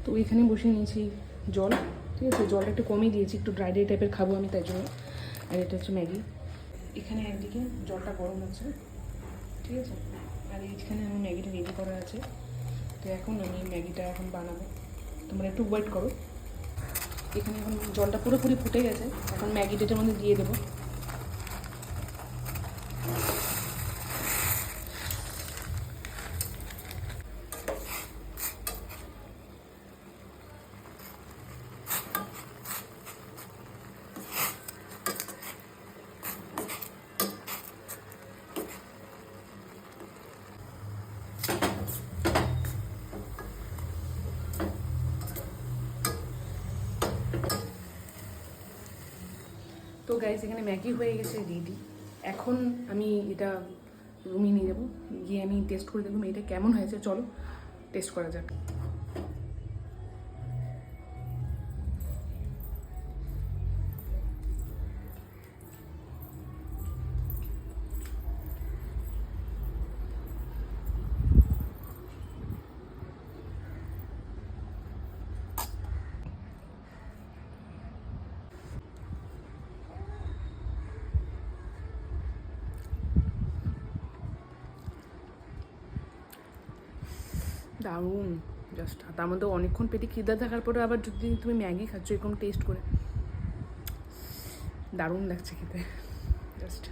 তো এখানে বসিয়ে নিয়েছি জল, ঠিক আছে। জলটা একটু কমিয়ে দিয়েছি, একটু ড্রাই ড্রাই টাইপের খাবো আমি, তাই জন্য। আর এটা হচ্ছে ম্যাগি। এখানে একদিকে জলটা গরম হচ্ছে, ঠিক আছে। আর এইখানে আমি ম্যাগিটা রেডি করা আছে। তো এখন আমি ম্যাগিটা এখন বানাবো, তোমরা একটু ওয়েট করো। এখানে এখন জলটা পুরোপুরি ফুটে গেছে, এখন ম্যাগিটা এটার মধ্যে দিয়ে দেবো। তো গাইস, এখানে ম্যাগি হয়ে গেছে রেডি। এখন আমি এটা রুমে নিয়ে যাবো, গিয়ে আমি টেস্ট করে দেখবো এটা কেমন হয়েছে। চলো টেস্ট করা যাক। দারুণ, জাস্ট। তার মধ্যে অনেকক্ষণ পেটে খিদা থাকার পরে আবার যদি তুমি ম্যাগি খাচ্ছ এরকম টেস্ট করে, দারুণ লাগছে খেতে, জাস্ট।